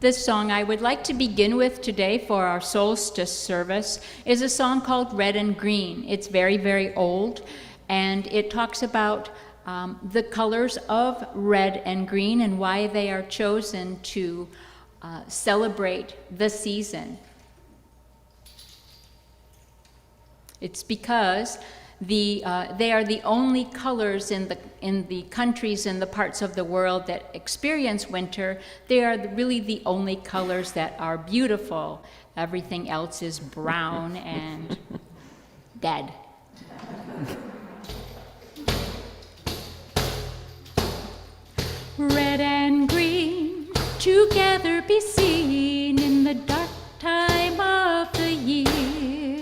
This song I would like to begin with today for our solstice service is a song called Red and Green. It's very, very old, and it talks about the colors of red and green and why they are chosen to celebrate the season. It's because they are the only colors in the countries and the parts of the world that experience winter. They are really the only colors that are beautiful. Everything else is brown and dead. Red and green together be seen in the dark time of the year.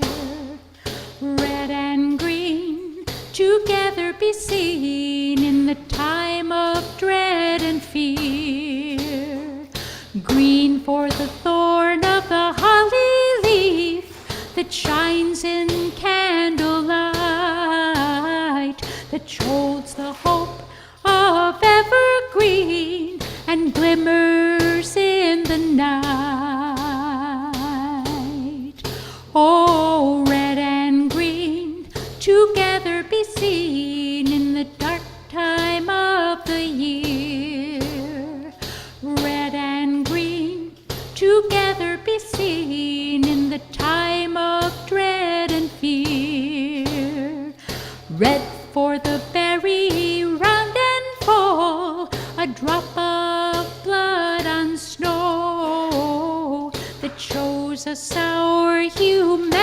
Red and green together be seen in the time of dread and fear. Green for the thorn of the holly leaf that shines in candlelight, that holds the hope of evergreen and glimmers in the night. Oh, red and green together be seen in the dark time of the year. Red and green together be seen in the time of dread and fear. Red for the berry round and full, a drop of blood on snow that shows us our humanity,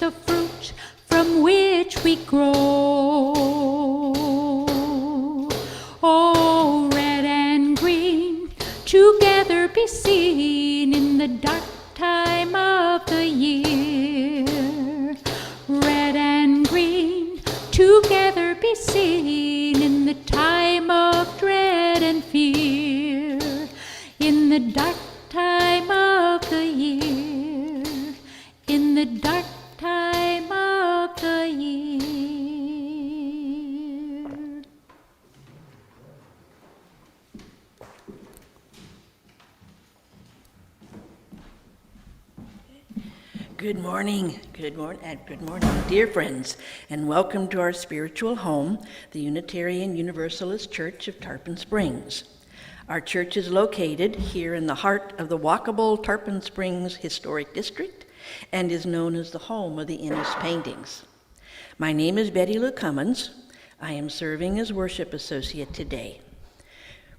the fruit from which we grow. Oh, red and green together be seen in the dark time of the year. Red and green together be seen in the time of dread and fear. In the dark time of the year. In the dark time of the year. Good morning, dear friends, and welcome to our spiritual home, the Unitarian Universalist Church of Tarpon Springs. Our church is located here in the heart of the walkable Tarpon Springs Historic District and is known as the home of the Innes paintings. My name is BettyLou Cummins. I am serving as worship associate today.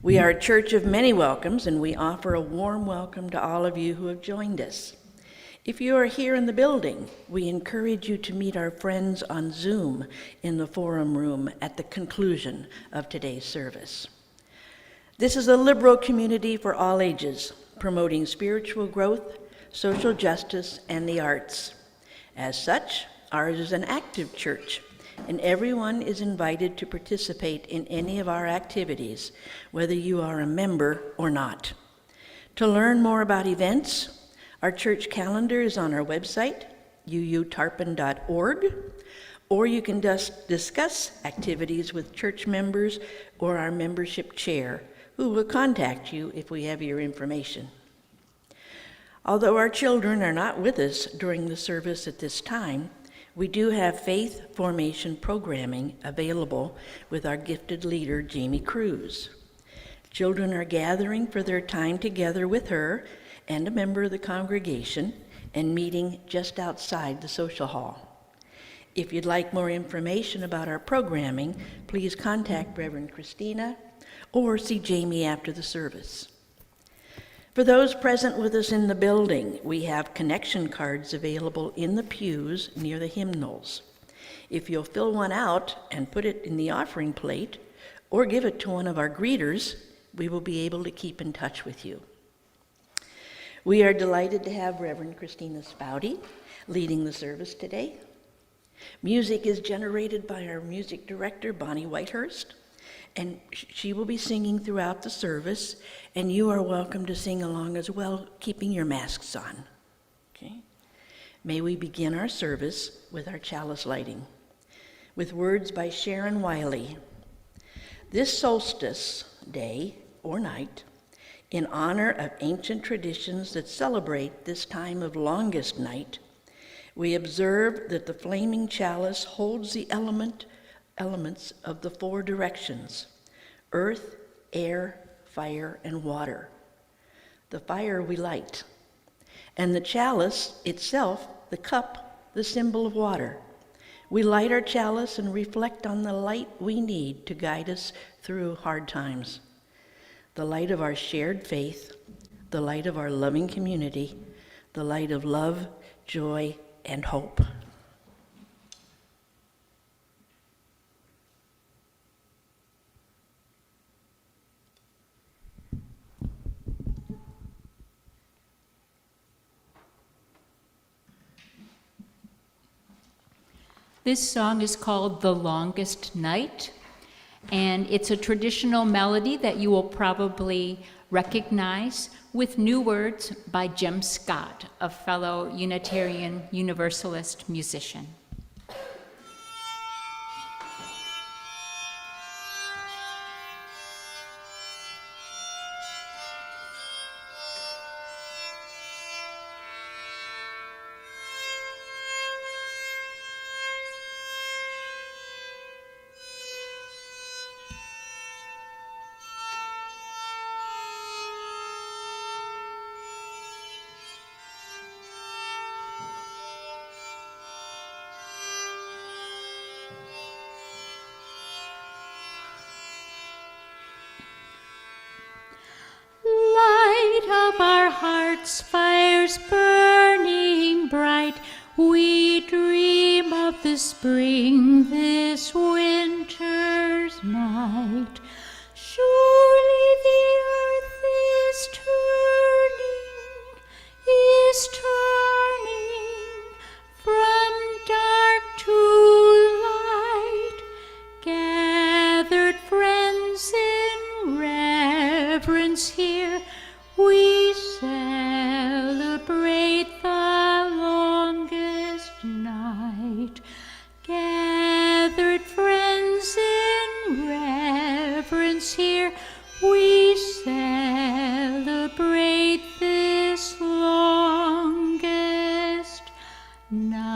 We are a church of many welcomes, and we offer a warm welcome to all of you who have joined us. If you are here in the building, we encourage you to meet our friends on Zoom in the forum room at the conclusion of today's service. This is a liberal community for all ages, promoting spiritual growth, social justice, and the arts. As such, ours is an active church, and everyone is invited to participate in any of our activities, whether you are a member or not. To learn more about events, our church calendar is on our website, uutarpon.org, or you can discuss activities with church members or our membership chair, who will contact you if we have your information. Although our children are not with us during the service at this time, we do have faith formation programming available with our gifted leader, Jami Cruz. Children are gathering for their time together with her and a member of the congregation and meeting just outside the social hall. If you'd like more information about our programming, please contact Reverend Kristina or see Jami after the service. For those present with us in the building, we have connection cards available in the pews near the hymnals. If you'll fill one out and put it in the offering plate or give it to one of our greeters, we will be able to keep in touch with you. We are delighted to have Reverend Kristina Spaude leading the service today. Music is generated by our music director, Bonnie Whitehurst, and she will be singing throughout the service, and you are welcome to sing along as well, keeping your masks on. Okay? May we begin our service with our chalice lighting, with words by Sharon Wiley. This solstice day or night, In honor of ancient traditions that celebrate this time of longest night, we observe that the flaming chalice holds the elements of the four directions: earth, air, fire, and water. The fire we light, and the chalice itself, the cup, the symbol of water. We light our chalice and reflect on the light we need to guide us through hard times. The light of our shared faith, the light of our loving community, the light of love, joy, and hope. This song is called The Longest Night, and it's a traditional melody that you will probably recognize with new words by Jim Scott, a fellow Unitarian Universalist musician. Of our hearts, fires burning bright, we dream of the spring this winter's night. Surely the earth is turning from dark to light. Gathered friends in reverence here, we celebrate the longest night. Gathered friends in reverence here, we celebrate this longest night.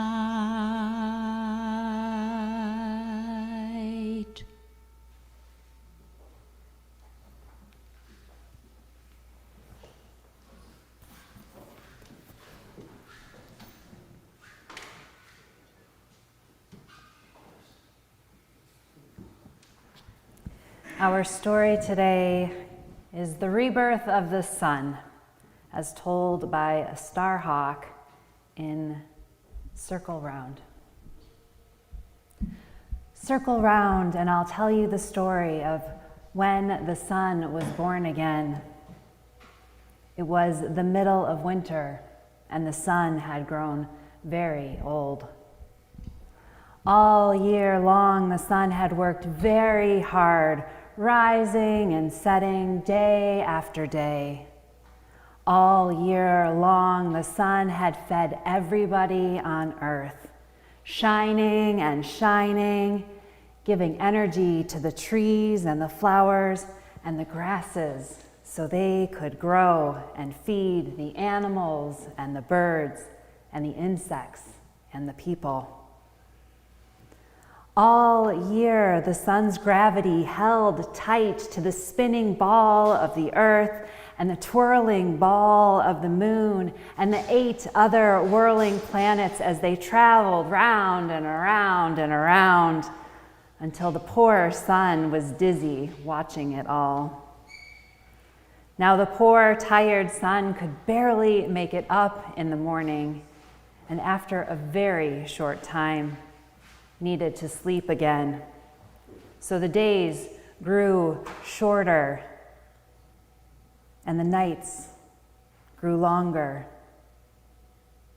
Our story today is the rebirth of the sun, as told by a star hawk in Circle Round. Circle round and I'll tell you the story of when the sun was born again. It was the middle of winter and the sun had grown very old. All year long the sun had worked very hard, rising and setting day after day. All year long, the sun had fed everybody on earth, shining and shining, giving energy to the trees and the flowers and the grasses so they could grow and feed the animals and the birds and the insects and the people. All year, the sun's gravity held tight to the spinning ball of the earth and the twirling ball of the moon and the 8 other whirling planets as they traveled round and around and around until the poor sun was dizzy watching it all. Now the poor, tired sun could barely make it up in the morning, and after a very short time, needed to sleep again. So the days grew shorter and the nights grew longer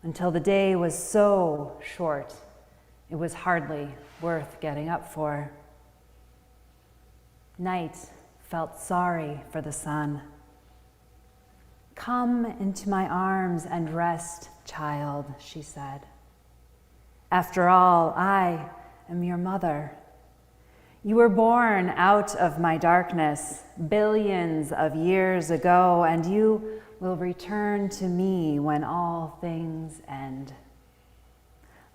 until the day was so short it was hardly worth getting up for. Night felt sorry for the sun. "Come into my arms and rest, child," she said. "After all, I am your mother. You were born out of my darkness billions of years ago, and you will return to me when all things end.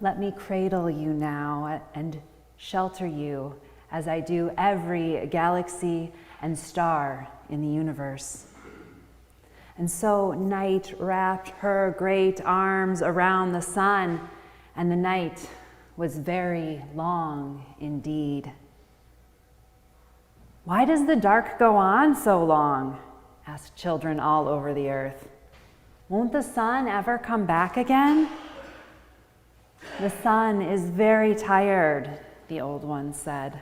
Let me cradle you now and shelter you as I do every galaxy and star in the universe. And so night wrapped her great arms around the sun, and the night was very long indeed. Why does the dark go on so long? Asked children all over the earth. Won't the sun ever come back again? The sun is very tired, the old one said.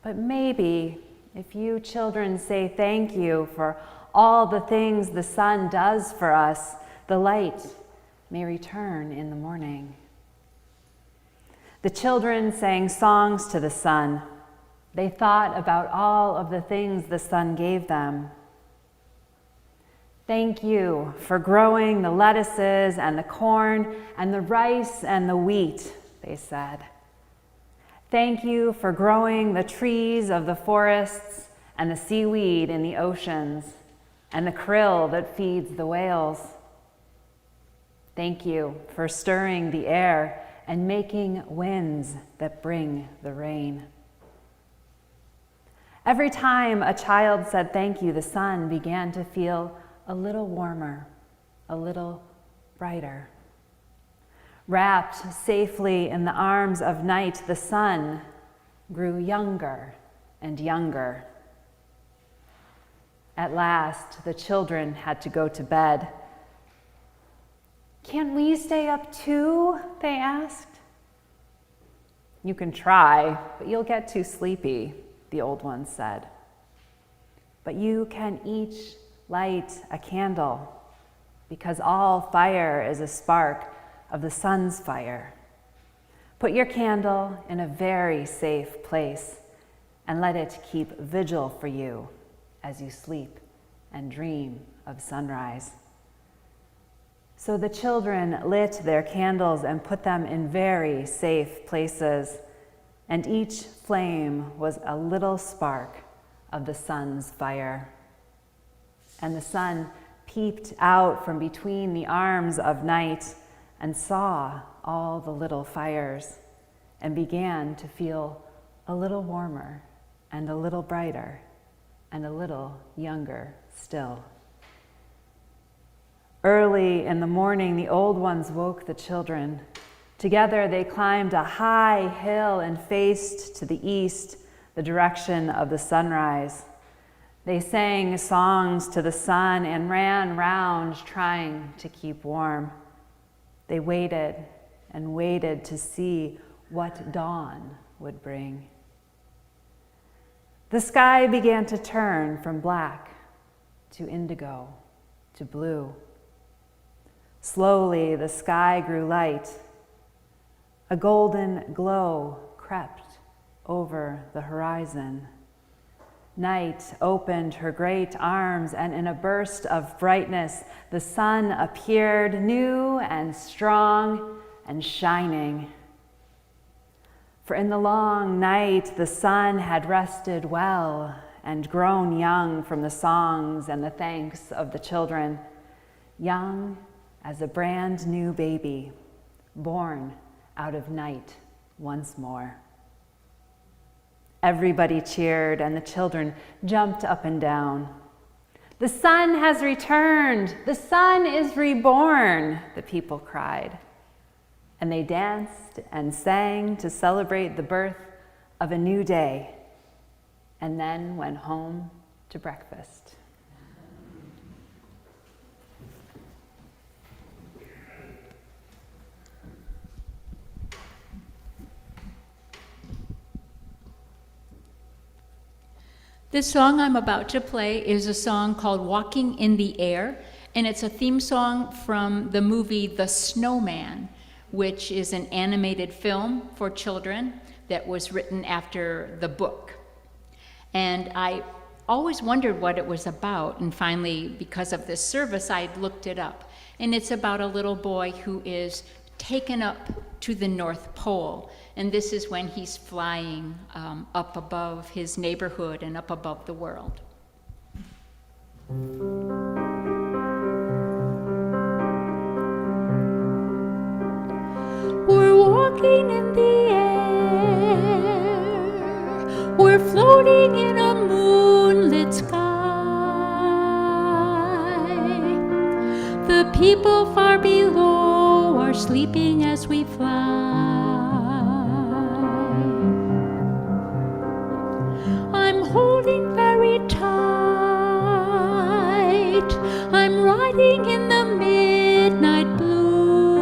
But maybe if you children say thank you for all the things the sun does for us, the light may return in the morning. The children sang songs to the sun. They thought about all of the things the sun gave them. Thank you for growing the lettuces and the corn and the rice and the wheat, they said. Thank you for growing the trees of the forests and the seaweed in the oceans and the krill that feeds the whales. Thank you for stirring the air and making winds that bring the rain. Every time a child said thank you, the sun began to feel a little warmer, a little brighter. Wrapped safely in the arms of night, the sun grew younger and younger. At last, the children had to go to bed. Can't we stay up too? They asked. You can try, but you'll get too sleepy, the old one said. But you can each light a candle, because all fire is a spark of the sun's fire. Put your candle in a very safe place and let it keep vigil for you as you sleep and dream of sunrise. So the children lit their candles and put them in very safe places, and each flame was a little spark of the sun's fire. And the sun peeped out from between the arms of night and saw all the little fires and began to feel a little warmer and a little brighter and a little younger still. Early in the morning, the old ones woke the children. Together they climbed a high hill and faced to the east, the direction of the sunrise. They sang songs to the sun and ran round trying to keep warm. They waited and waited to see what dawn would bring. The sky began to turn from black to indigo to blue. Slowly the sky grew light. A golden glow crept over the horizon. Night opened her great arms, and in a burst of brightness, the sun appeared new and strong and shining. For in the long night, the sun had rested well and grown young from the songs and the thanks of the children, young as a brand new baby, born out of night once more. Everybody cheered, and the children jumped up and down. The sun has returned! The sun is reborn! The people cried. And they danced and sang to celebrate the birth of a new day, and then went home to breakfast. This song I'm about to play is a song called Walking in the Air, and it's a theme song from the movie The Snowman, which is an animated film for children that was written after the book. And I always wondered what it was about, and finally, because of this service, I looked it up. And it's about a little boy who is taken up to the North Pole. And this is when he's flying up above his neighborhood and up above the world. We're walking in the air, we're floating in a moonlit sky. The people far below are sleeping as we fly. I'm holding very tight, I'm riding in the midnight blue.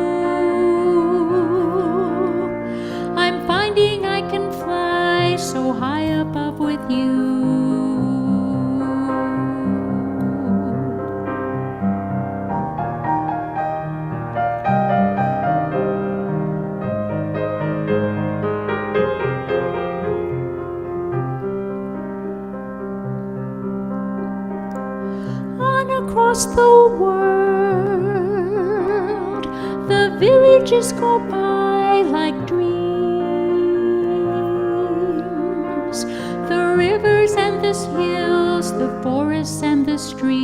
I'm finding I can fly so high above with you. Across the world, the villages go by like dreams. The rivers and the hills, the forests and the streams.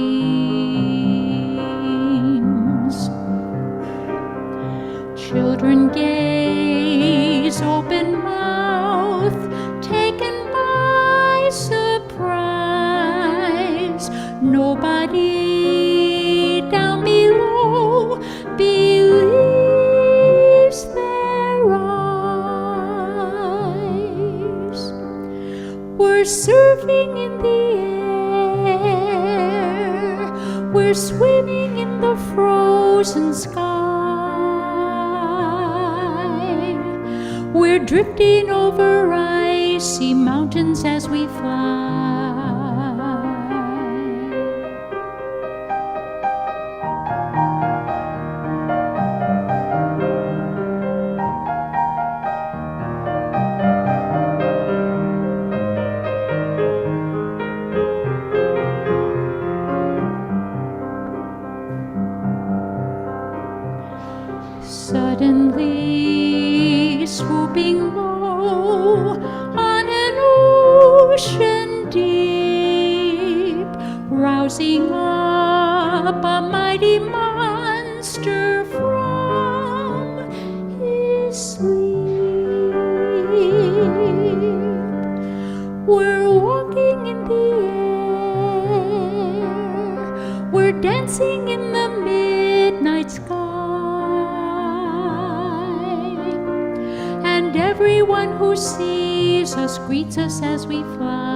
Children gaze open-mouthed, taken by surprise. Nobody down below believes their eyes. We're surfing in the air, we're swimming in the frozen sky. We're drifting over icy mountains as we fly. Suddenly swooping low on an ocean deep, rousing up a mighty monster from his sleep. We're walking in the air, we're dancing in the midnight sky. And everyone who sees us greets us as we fly.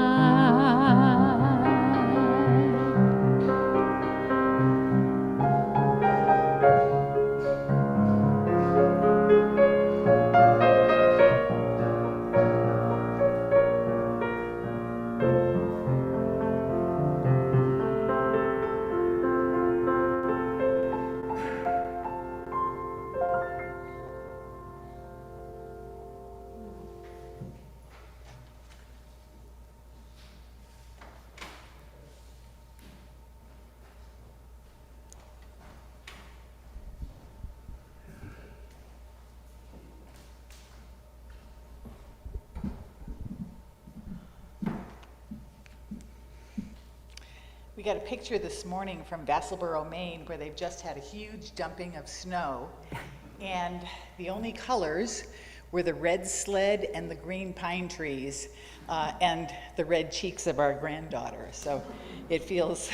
We got a picture this morning from Vassalboro, Maine, where they've just had a huge dumping of snow. And the only colors were the red sled and the green pine trees and the red cheeks of our granddaughter. So it feels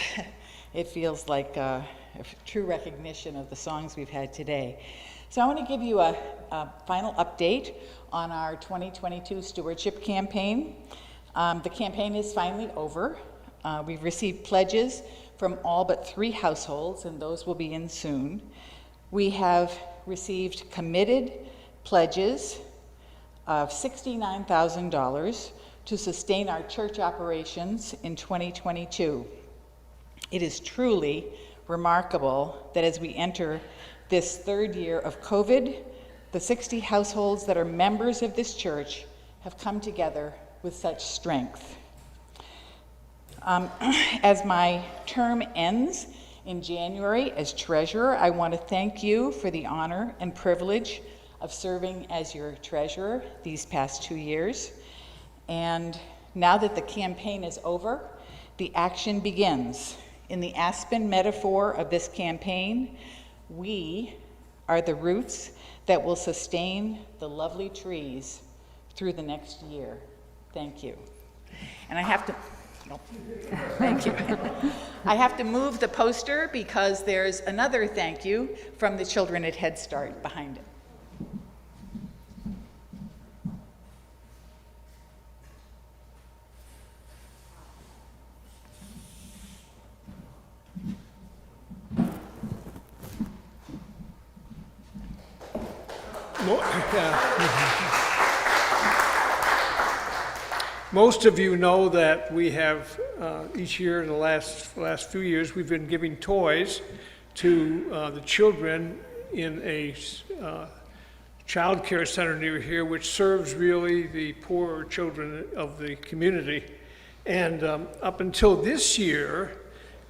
like a true recognition of the songs we've had today. So I want to give you a final update on our 2022 Stewardship campaign. The campaign is finally over. We've received pledges from all but 3 households, and those will be in soon. We have received committed pledges of $69,000 to sustain our church operations in 2022. It is truly remarkable that as we enter this 3rd year of COVID, the 60 households that are members of this church have come together with such strength. As my term ends In January, as treasurer, I want to thank you for the honor and privilege of serving as your treasurer these past 2 years. And now that the campaign is over, the action begins. In the aspen metaphor of this campaign, we are the roots that will sustain the lovely trees through the next year. Thank you. And I have to, thank you. I have to move the poster because there's another thank you from the children at Head Start behind it. Most of you know that we have each year in the last few years we've been giving toys to the children in a child care center near here, which serves really the poorer children of the community. And up until this year,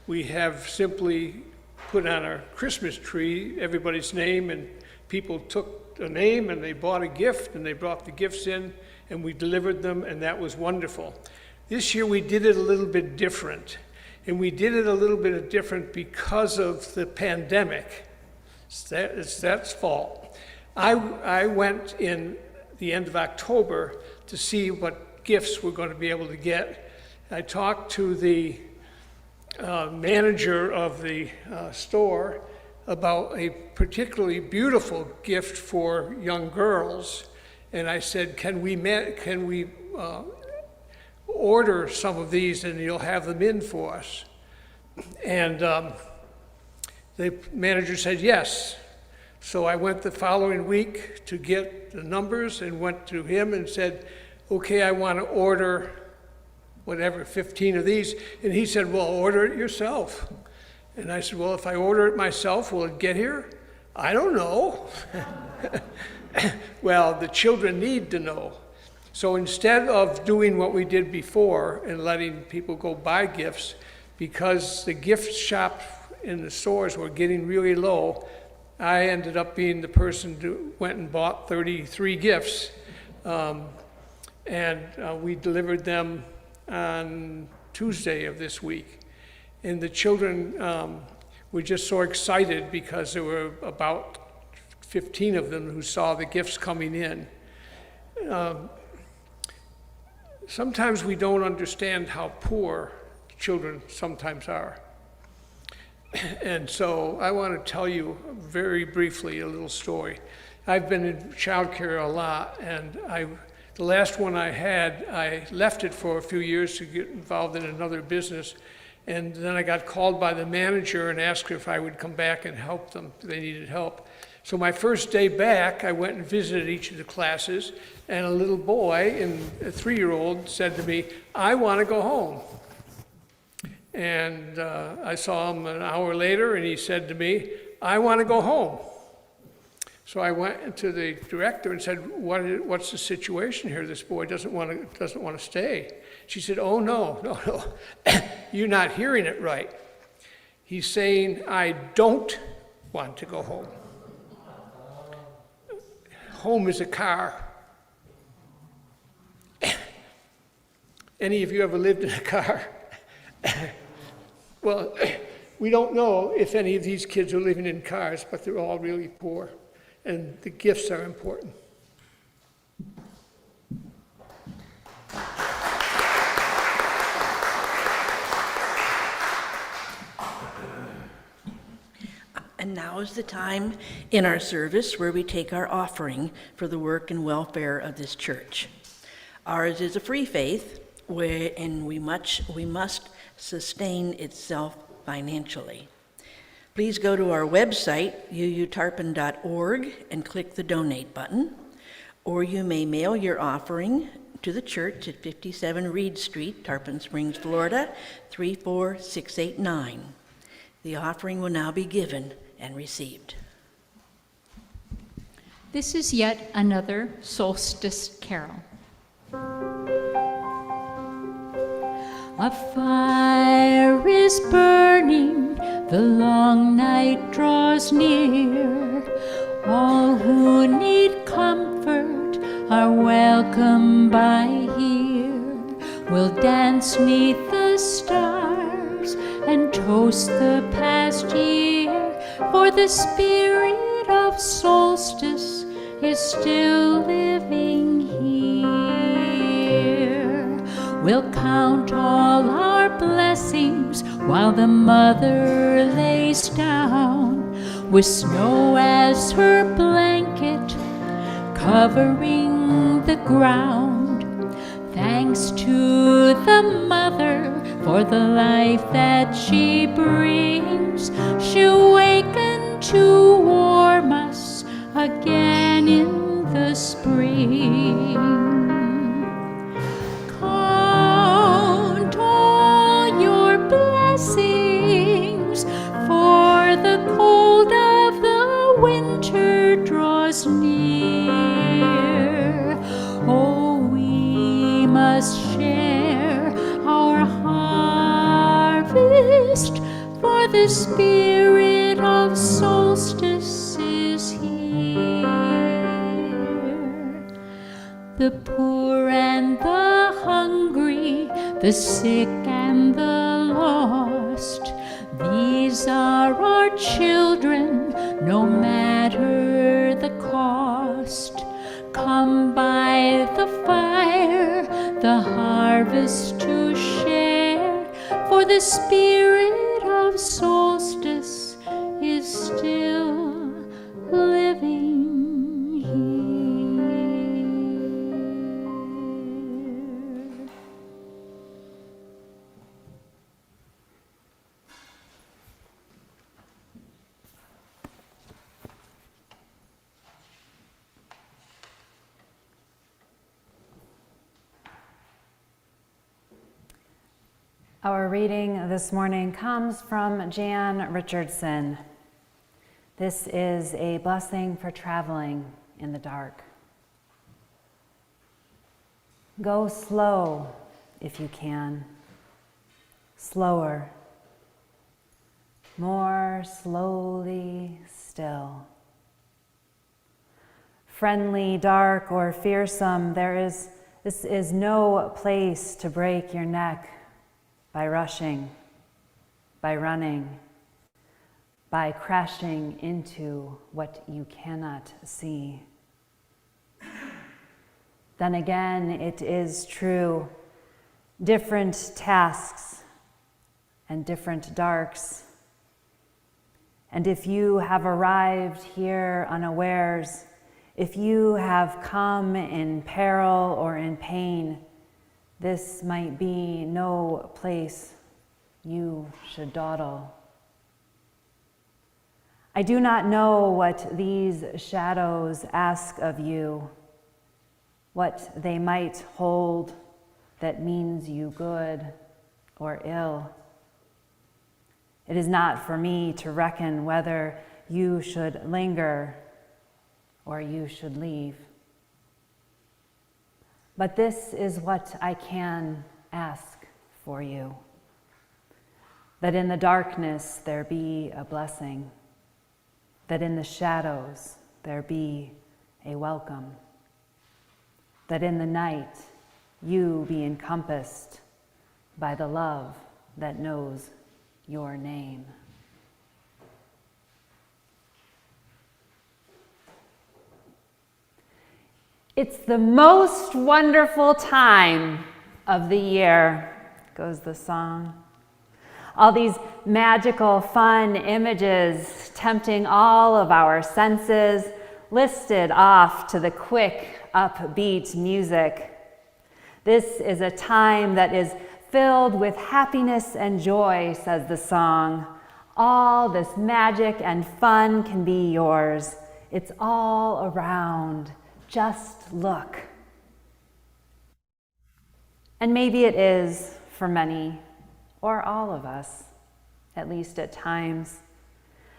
we have simply put on our Christmas tree everybody's name, and people took a name and they bought a gift and they brought the gifts in and we delivered them, and that was wonderful. This year we did it a little bit different, and we did it a little bit different because of the pandemic. It's that's fault. I went in the end of October to see what gifts we're going to be able to get. I talked to the manager of the store about a particularly beautiful gift for young girls, and I said, can we order some of these and you'll have them in for us? And the manager said yes. So I went the following week to get the numbers and went to him and said, okay, I want to order whatever, 15 of these. And he said, well, order it yourself. And I said, well, if I order it myself, will it get here? I don't know. Well, the children need to know. So instead of doing what we did before and letting people go buy gifts, because the gift shop in the stores were getting really low, I ended up being the person who went and bought 33 gifts. And we delivered them on Tuesday of this week. And the children were just so excited because there were about 15 of them who saw the gifts coming in. Sometimes we don't understand how poor children sometimes are. And so I want to tell you very briefly a little story. I've been in child care a lot, and the last one I had, I left it for a few years to get involved in another business. And then I got called by the manager and asked if I would come back and help them. They needed help. So my first day back, I went and visited each of the classes, and a little boy, a 3-year-old, said to me, I want to go home. And I saw him an hour later, and he said to me, I want to go home. So I went to the director and said, what's the situation here? This boy doesn't want to stay. She said, oh, no. You're not hearing it right. He's saying, I don't want to go home. Home is a car. Any of you ever lived in a car? Well, we don't know if any of these kids are living in cars, but they're all really poor, and the gifts are important. And now is the time in our service where we take our offering for the work and welfare of this church. Ours is a free faith, and we must sustain itself financially. Please go to our website, uutarpon.org, and click the donate button, or you may mail your offering to the church at 57 Reed Street, Tarpon Springs, Florida, 34689. The offering will now be given and received. This is yet another solstice carol. A fire is burning, The long night draws near. All who need comfort are welcome by here. We'll dance 'neath the stars and toast the past year, for the spirit of solstice is still living here. We'll count all our blessings while the mother lays down, with snow as her blanket covering the ground. Thanks to the mother for the life that she brings. She'll waken to warm us again in the spring. Count all your blessings, for the cold of the winter draws near. Oh, we must share our harvest, for the spirit of solstice is here. The poor and the hungry, the sick and the lost, these are our children, no matter the cost. Come by the fire, the harvest to share, for the spirit of solstice is still living here. Our reading this morning comes from Jan Richardson. This is a blessing for traveling in the dark. Go slow if you can. Slower. More slowly still. Friendly, dark, or fearsome, this is no place to break your neck by rushing, by running, by crashing into what you cannot see. Then again, it is true, different tasks and different darks. And if you have arrived here unawares, if you have come in peril or in pain, this might be no place you should dawdle. I do not know what these shadows ask of you, what they might hold that means you good or ill. It is not for me to reckon whether you should linger or you should leave. But this is what I can ask for you, that in the darkness there be a blessing, that in the shadows there be a welcome, that in the night you be encompassed by the love that knows your name. It's the most wonderful time of the year, goes the song. All these magical, fun images tempting all of our senses, listed off to the quick, upbeat music. This is a time that is filled with happiness and joy, says the song. All this magic and fun can be yours. It's all around. Just look. And maybe it is for many, or all of us, at least at times.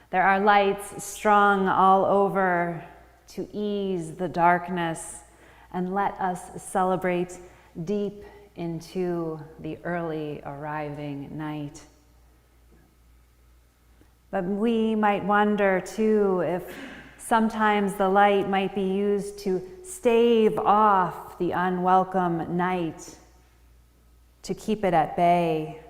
There are lights strung all over to ease the darkness and let us celebrate deep into the early arriving night. But we might wonder too if sometimes the light might be used to stave off the unwelcome night, to keep it at bay,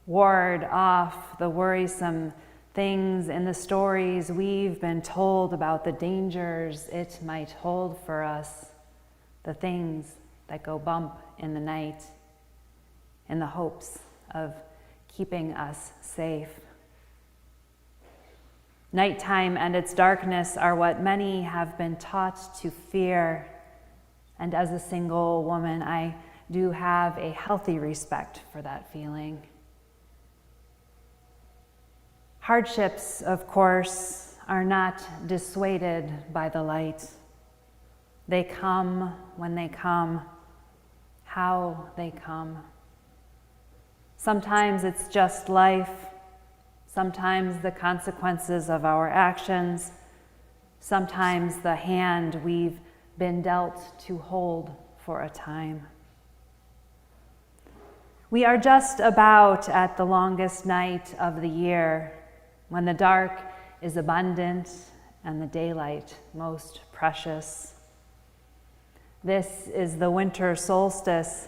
ward off the worrisome things in the stories we've been told about the dangers it might hold for us, the things that go bump in the night, in the hopes of keeping us safe. Nighttime and its darkness are what many have been taught to fear, and as a single woman, I do have a healthy respect for that feeling. Hardships, of course, are not dissuaded by the light. They come when they come, how they come. Sometimes it's just life, sometimes the consequences of our actions, sometimes the hand we've been dealt to hold for a time. We are just about at the longest night of the year, when the dark is abundant and the daylight most precious. This is the winter solstice,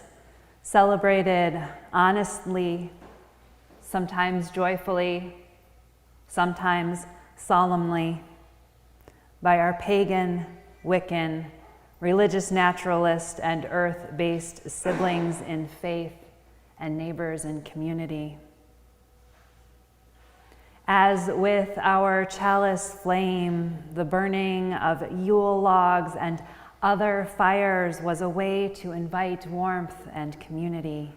celebrated honestly, sometimes joyfully, sometimes solemnly, by our pagan, Wiccan, religious naturalist, and earth-based siblings in faith and neighbors in community. As with our chalice flame, the burning of Yule logs and other fires was a way to invite warmth and community,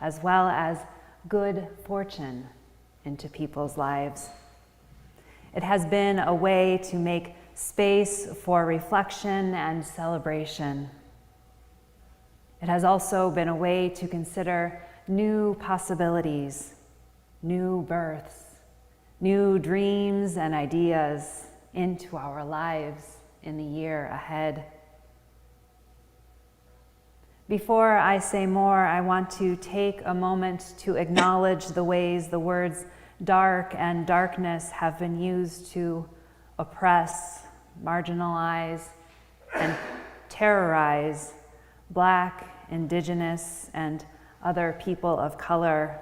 as well as good fortune into people's lives. It has been a way to make space for reflection and celebration. It has also been a way to consider new possibilities, new births, new dreams and ideas into our lives in the year ahead. Before I say more, I want to take a moment to acknowledge the ways the words dark and darkness have been used to oppress, marginalize, and terrorize Black, Indigenous, and other people of color,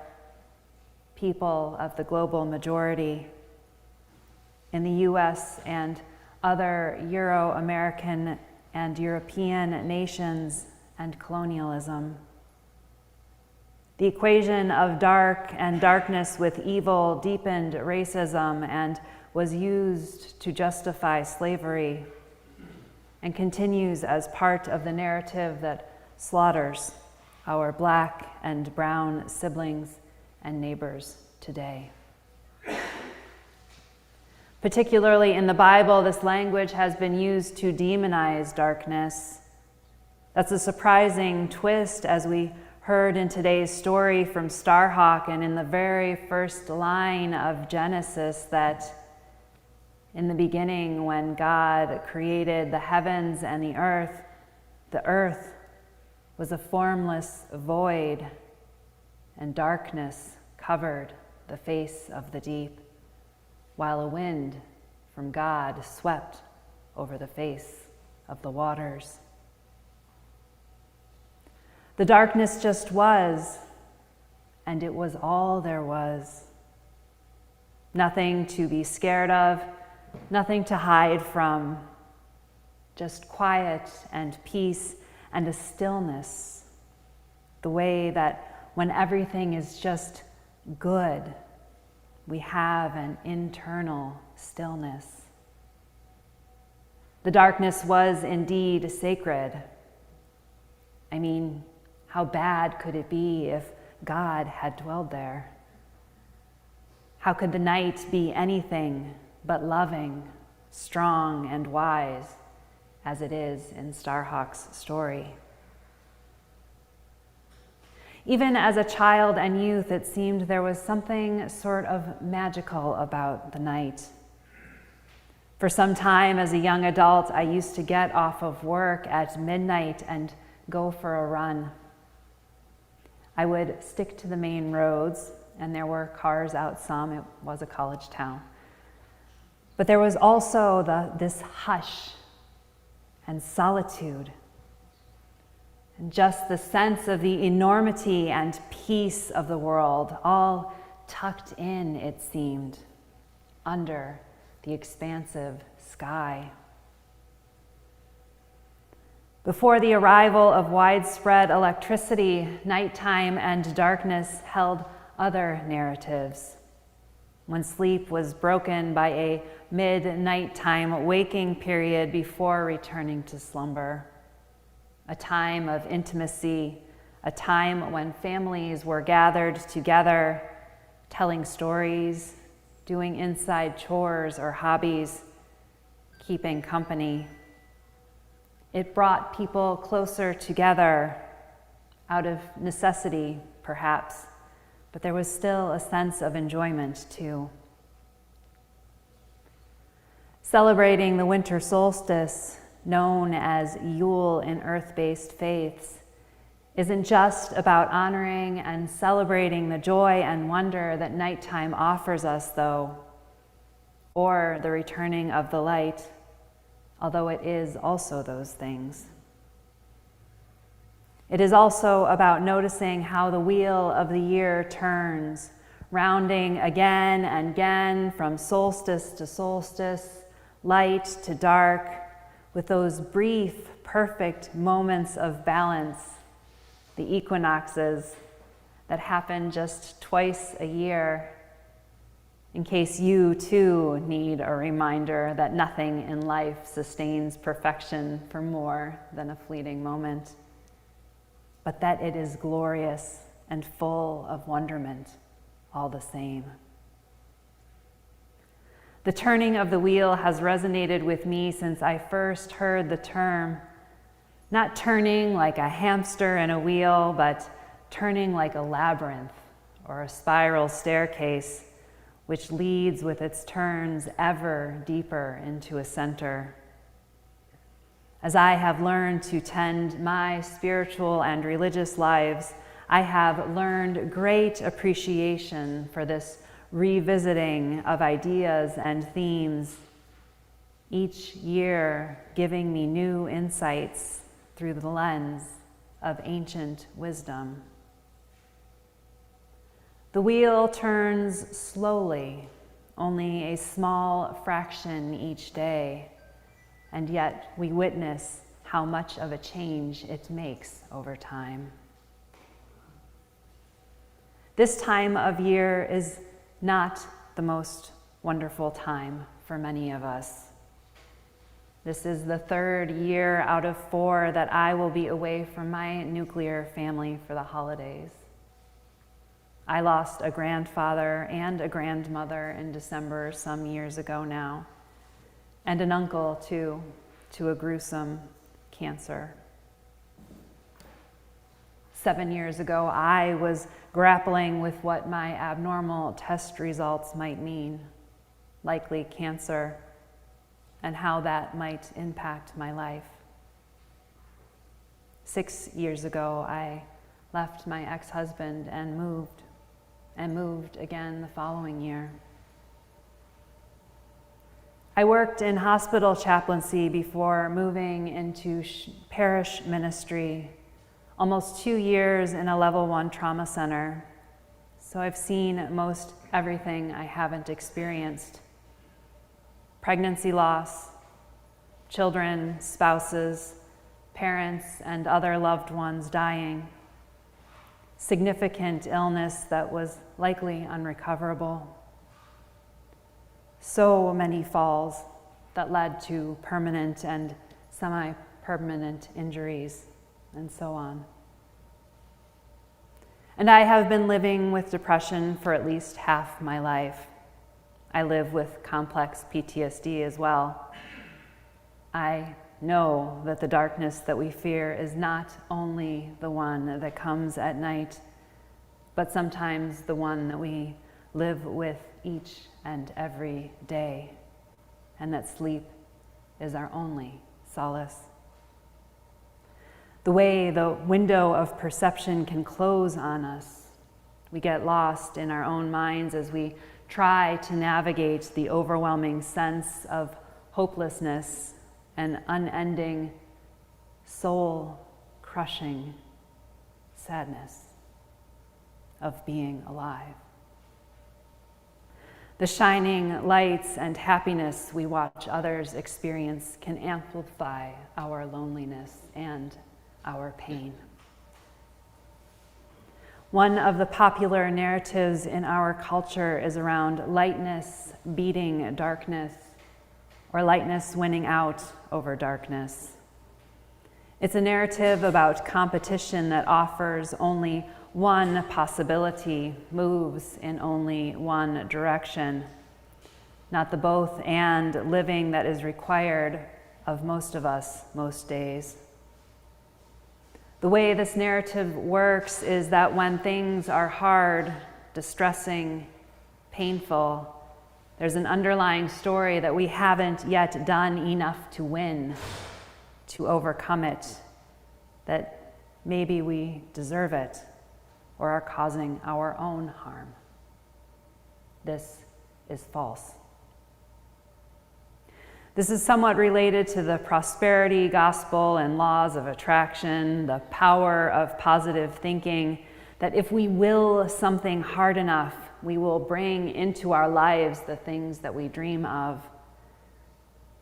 people of the global majority in the US and other Euro-American and European nations and colonialism. The equation of dark and darkness with evil deepened racism and was used to justify slavery and continues as part of the narrative that slaughters our Black and brown siblings and neighbors today. Particularly in the Bible, this language has been used to demonize darkness. That's a surprising twist, as we heard in today's story from Starhawk and in the very first line of Genesis, that in the beginning, when God created the heavens and the earth was a formless void, and darkness covered the face of the deep, while a wind from God swept over the face of the waters. The darkness just was, and it was all there was. Nothing to be scared of, nothing to hide from, just quiet and peace and a stillness, the way that when everything is just good, we have an internal stillness. The darkness was indeed sacred. I mean, how bad could it be if God had dwelled there? How could the night be anything but loving, strong, and wise, as it is in Starhawk's story? Even as a child and youth, it seemed there was something sort of magical about the night. For some time as a young adult, I used to get off of work at midnight and go for a run. I would stick to the main roads and there were cars out some. It was a college town. But there was also this hush and solitude, and just the sense of the enormity and peace of the world, all tucked in, it seemed, under the expansive sky. Before the arrival of widespread electricity, nighttime and darkness held other narratives. When sleep was broken by a mid-nighttime waking period before returning to slumber, a time of intimacy, a time when families were gathered together, telling stories, doing inside chores or hobbies, keeping company. It brought people closer together out of necessity, perhaps, but there was still a sense of enjoyment too. Celebrating the winter solstice, known as Yule in earth-based faiths, isn't just about honoring and celebrating the joy and wonder that nighttime offers us, though, or the returning of the light, although it is also those things. It is also about noticing how the wheel of the year turns, rounding again and again from solstice to solstice, light to dark, with those brief, perfect moments of balance, the equinoxes that happen just twice a year, in case you too need a reminder that nothing in life sustains perfection for more than a fleeting moment, but that it is glorious and full of wonderment all the same. The turning of the wheel has resonated with me since I first heard the term, not turning like a hamster in a wheel, but turning like a labyrinth or a spiral staircase, which leads with its turns ever deeper into a center. As I have learned to tend my spiritual and religious lives, I have learned great appreciation for this revisiting of ideas and themes, each year giving me new insights through the lens of ancient wisdom. The wheel turns slowly, only a small fraction each day, and yet we witness how much of a change it makes over time. This time of year is not the most wonderful time for many of us. This is the third year out of 4 that I will be away from my nuclear family for the holidays. I lost a grandfather and a grandmother in December some years ago now, and an uncle too, to a gruesome cancer. 7 years ago, I was grappling with what my abnormal test results might mean, likely cancer, and how that might impact my life. 6 years ago, I left my ex-husband and moved again the following year. I worked in hospital chaplaincy before moving into parish ministry, almost 2 years in a level 1 trauma center. So I've seen most everything I haven't experienced. Pregnancy loss, children, spouses, parents, and other loved ones dying. Significant illness that was likely unrecoverable. So many falls that led to permanent and semi-permanent injuries, and so on. And I have been living with depression for at least half my life. I live with complex PTSD as well. I know that the darkness that we fear is not only the one that comes at night, but sometimes the one that we live with each and every day, and that sleep is our only solace. The way the window of perception can close on us, We get lost in our own minds as we try to navigate the overwhelming sense of hopelessness and unending, soul-crushing sadness of being alive. The shining lights and happiness we watch others experience can amplify our loneliness and our pain. One of the popular narratives in our culture is around lightness beating darkness, or lightness winning out over darkness. It's a narrative about competition that offers only one possibility, moves in only one direction, not the both and living that is required of most of us most days. The way this narrative works is that when things are hard, distressing, painful, there's an underlying story that we haven't yet done enough to win, to overcome it, that maybe we deserve it or are causing our own harm. This is false. This is somewhat related to the prosperity gospel and laws of attraction, the power of positive thinking, that if we will something hard enough, we will bring into our lives the things that we dream of.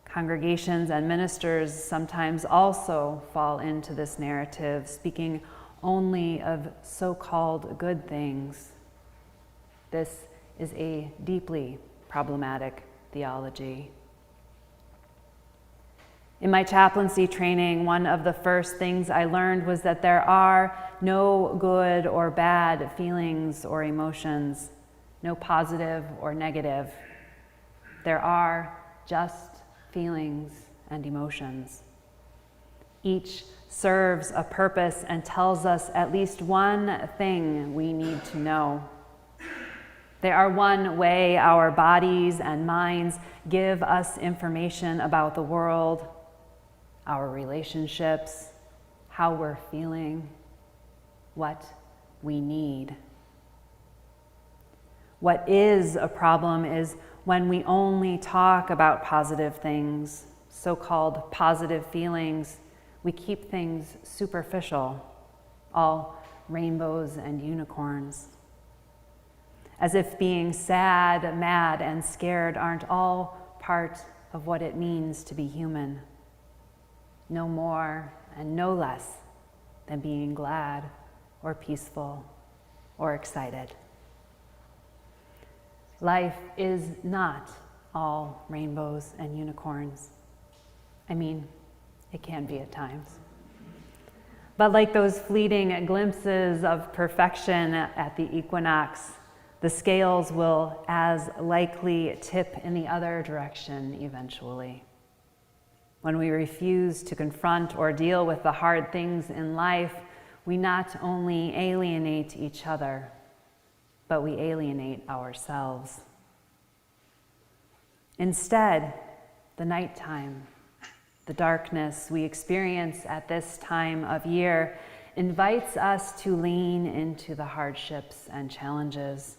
Congregations and ministers sometimes also fall into this narrative, speaking only of so-called good things. This is a deeply problematic theology. In my chaplaincy training, one of the first things I learned was that there are no good or bad feelings or emotions, no positive or negative. There are just feelings and emotions. Each serves a purpose and tells us at least one thing we need to know. They are one way our bodies and minds give us information about the world, our relationships, how we're feeling, what we need. What is a problem is when we only talk about positive things, so-called positive feelings. We keep things superficial, all rainbows and unicorns. As if being sad, mad, and scared aren't all part of what it means to be human. No more and no less than being glad or peaceful or excited. Life is not all rainbows and unicorns. I mean, it can be at times. But like those fleeting glimpses of perfection at the equinox, the scales will as likely tip in the other direction eventually. When we refuse to confront or deal with the hard things in life, we not only alienate each other, but we alienate ourselves. Instead, the nighttime, the darkness we experience at this time of year, invites us to lean into the hardships and challenges.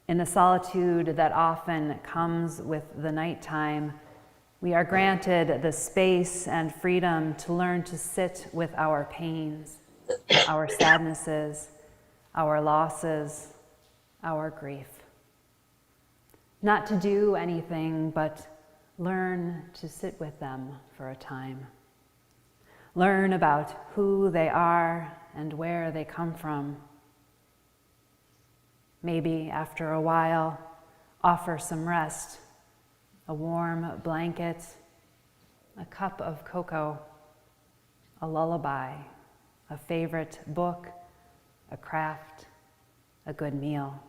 In the solitude that often comes with the nighttime, we are granted the space and freedom to learn to sit with our pains, our sadnesses, our losses, our grief. Not to do anything, but learn to sit with them for a time. Learn about who they are and where they come from. Maybe after a while, offer some rest, a warm blanket, a cup of cocoa, a lullaby, a favorite book, a craft, a good meal.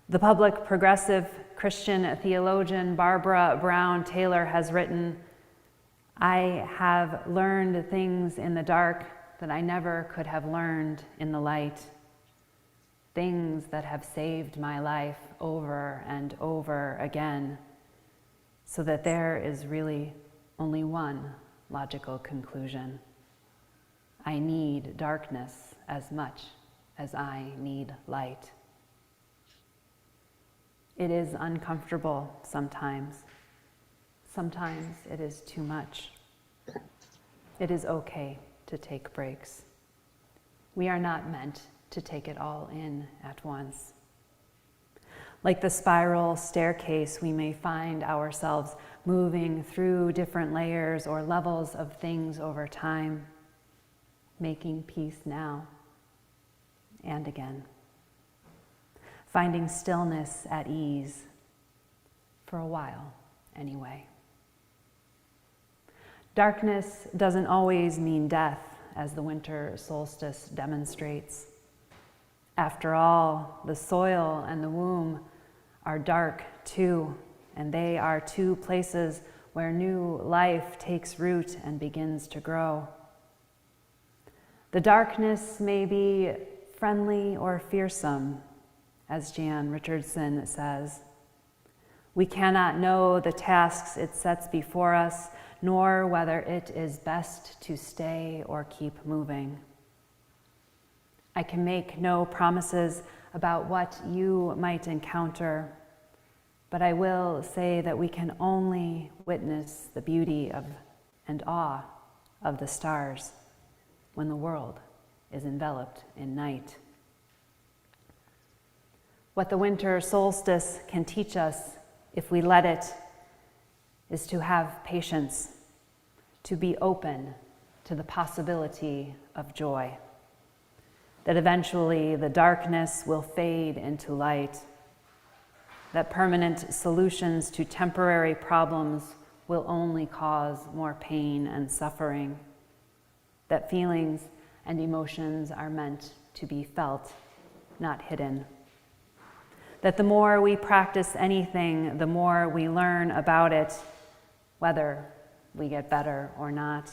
The public progressive Christian theologian Barbara Brown Taylor has written, "I have learned things in the dark that I never could have learned in the light. Things that have saved my life over and over again, so that there is really only one logical conclusion. I need darkness as much as I need light. It is uncomfortable sometimes. Sometimes it is too much. It is okay to take breaks. We are not meant to take it all in at once. Like the spiral staircase, we may find ourselves moving through different layers or levels of things over time, making peace now and again, finding stillness at ease, for a while anyway. Darkness doesn't always mean death, as the winter solstice demonstrates. After all, the soil and the womb are dark too, and they are two places where new life takes root and begins to grow. The darkness may be friendly or fearsome, as Jan Richardson says. We cannot know the tasks it sets before us, nor whether it is best to stay or keep moving. I can make no promises about what you might encounter, but I will say that we can only witness the beauty of and awe of the stars when the world is enveloped in night. What the winter solstice can teach us, if we let it, is to have patience, to be open to the possibility of joy, that eventually the darkness will fade into light, that permanent solutions to temporary problems will only cause more pain and suffering, that feelings and emotions are meant to be felt, not hidden, that the more we practice anything, the more we learn about it, whether we get better or not,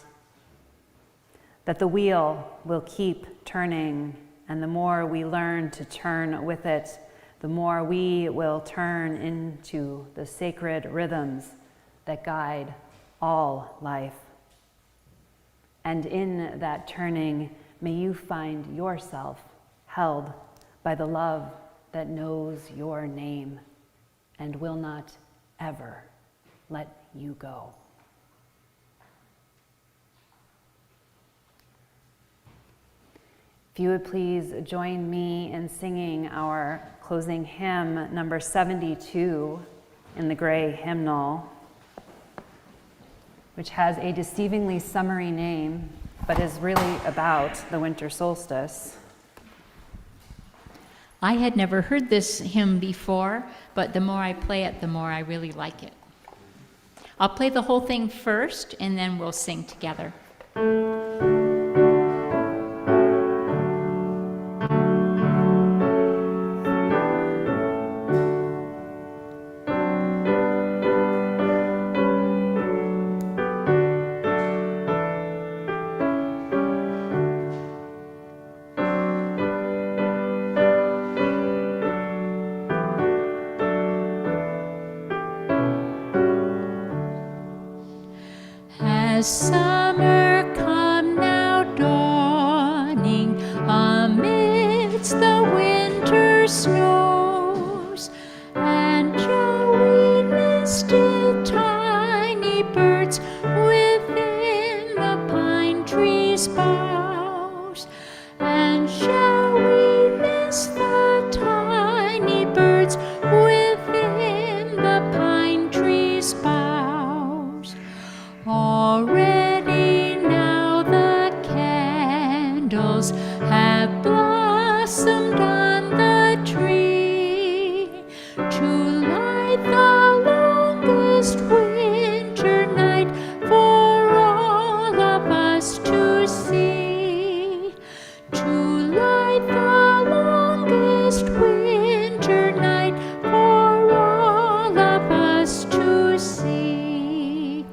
that the wheel will keep turning, and the more we learn to turn with it, the more we will turn into the sacred rhythms that guide all life. And in that turning, may you find yourself held by the love that knows your name and will not ever let you go. If you would please join me in singing our closing hymn, number 72 in the gray hymnal, which has a deceivingly summery name, but is really about the winter solstice. I had never heard this hymn before, but the more I play it, the more I really like it. I'll play the whole thing first, and then we'll sing together. Has summer come now dawning amidst the winter snows? And shall we nested tiny birds within the pine tree's boughs? And shall we nest the tiny birds within the pine tree's boughs? Already now the candles have blossomed on the tree to light the longest winter night for all of us to see. To light the longest winter night for all of us to see.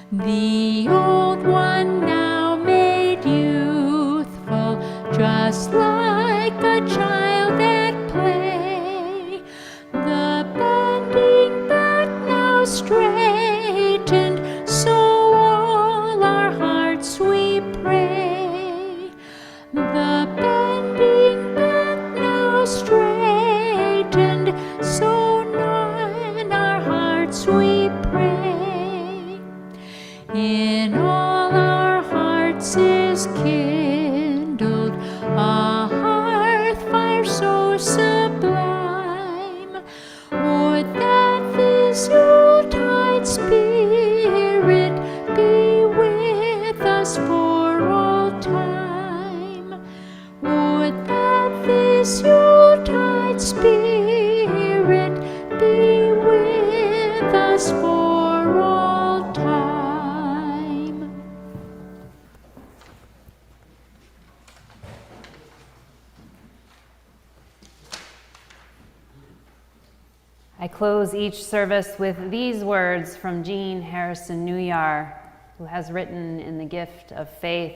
The old one now made youthful, just like a child at play. The bending back now straightened, so all our hearts we pray. The this Yuletide spirit be with us for all time. I close each service with these words from Jean Harrison Newyar, who has written in The Gift of Faith.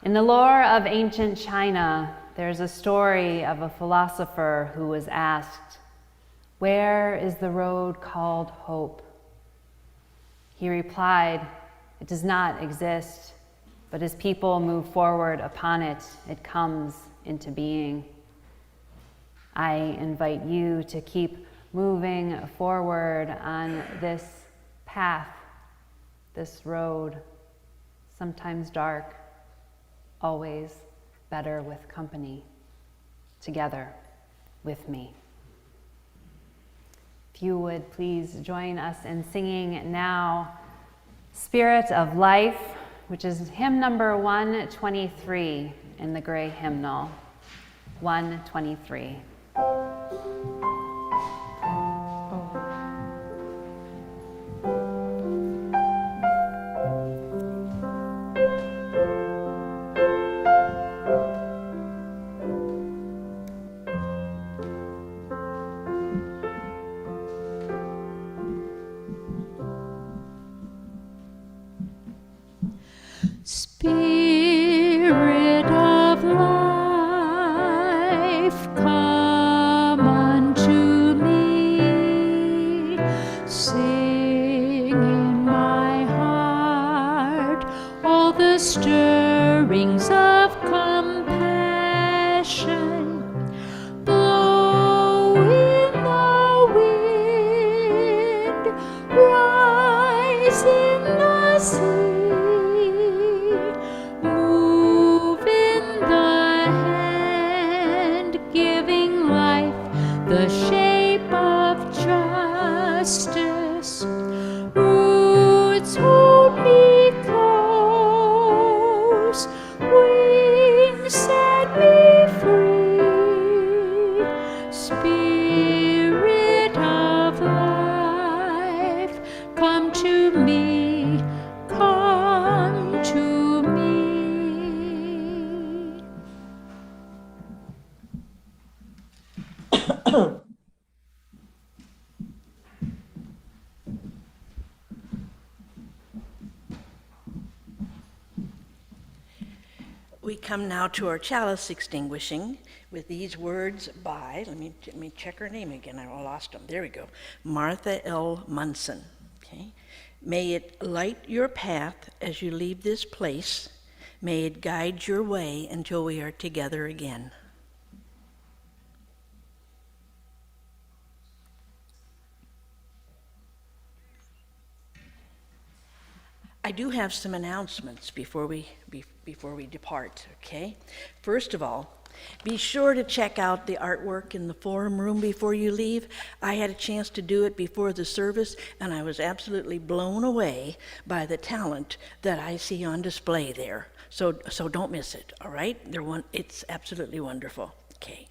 In the lore of ancient China, there's a story of a philosopher who was asked, "Where is the road called hope?" He replied, "It does not exist, but as people move forward upon it, it comes into being." I invite you to keep moving forward on this path, this road, sometimes dark, always better with company, together with me. If you would please join us in singing now Spirit of Life, which is hymn number 123 in the gray hymnal, 123. Spirit of life, come unto me. Sing in my heart all the stirrings of compassion. Blow in the wind, rise in the sea. The shape of justice, roots hold me close, wings set me free. Spirit of life, come to me, come to me. We come now to our chalice extinguishing with these words by, let me check her name again, I lost them, there we go, Martha L. Munson. Okay. May it light your path as you leave this place. May it guide your way until we are together again. I do have some announcements before we depart, okay? First of all, be sure to check out the artwork in the forum room before you leave. I had a chance to do it before the service, and I was absolutely blown away by the talent that I see on display there. So don't miss it, all right? It's absolutely wonderful, okay?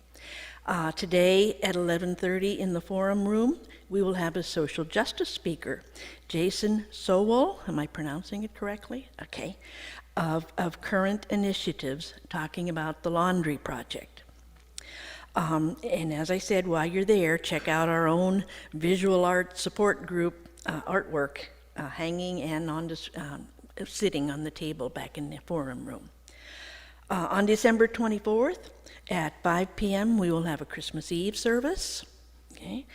Today at 11:30 in the forum room, we will have a social justice speaker, Jason Sowell, am I pronouncing it correctly? Okay, of Current Initiatives, talking about the laundry project. And as I said, while you're there, check out our own visual art support group artwork hanging and sitting on the table back in the forum room. On December 24th at 5 p.m., we will have a Christmas Eve service. Okay.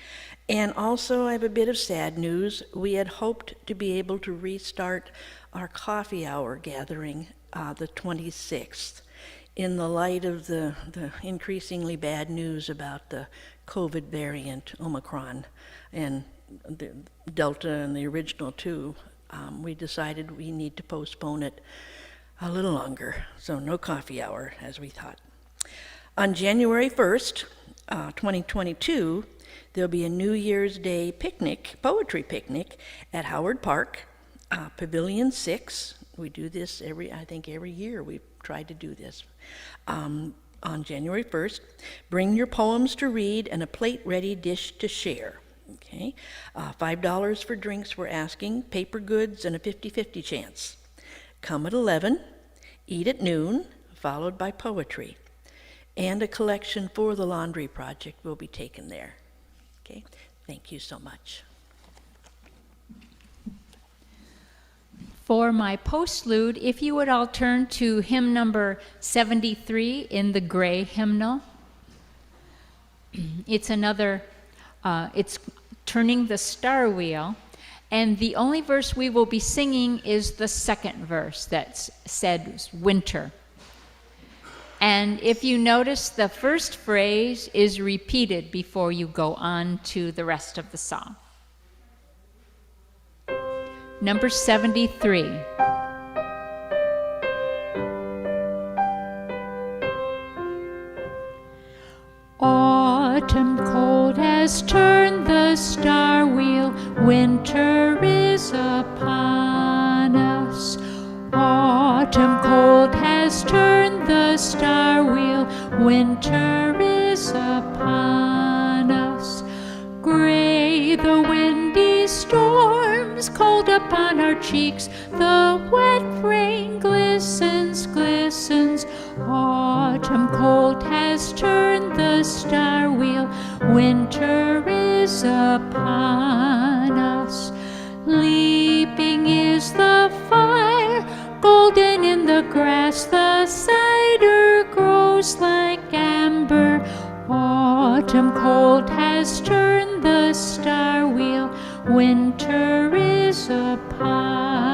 And also, I have a bit of sad news. We had hoped to be able to restart our coffee hour gathering the 26th in the light of the increasingly bad news about the COVID variant, Omicron, and the Delta and the original too. We decided we need to postpone it a little longer, so no coffee hour as we thought. On January 1st, 2022, there'll be a New Year's Day picnic, poetry picnic at Howard Park, Pavilion 6. We do this every year we've tried to do this. on January 1st. Bring your poems to read and a plate-ready dish to share. Okay, $5 for drinks we're asking, paper goods, and a 50-50 chance. Come at 11, eat at noon, followed by poetry. And a collection for the laundry project will be taken there. Okay, thank you so much. For my postlude, if you would all turn to hymn number 73 in the gray hymnal. It's another, it's Turning the Star Wheel, and the only verse we will be singing is the second verse that said winter. And if you notice, the first phrase is repeated before you go on to the rest of the song. Number 73. Autumn cold has turned the star wheel, winter is upon us. Autumn cold has turned the star wheel, winter is upon us. Gray the windy storms, cold upon our cheeks, the wet rain glistens, glistens. Autumn cold has turned the star wheel, winter is upon us. Leaping is the fire, golden in the grass, the cider grows like amber. Autumn cold has turned the star wheel, winter is upon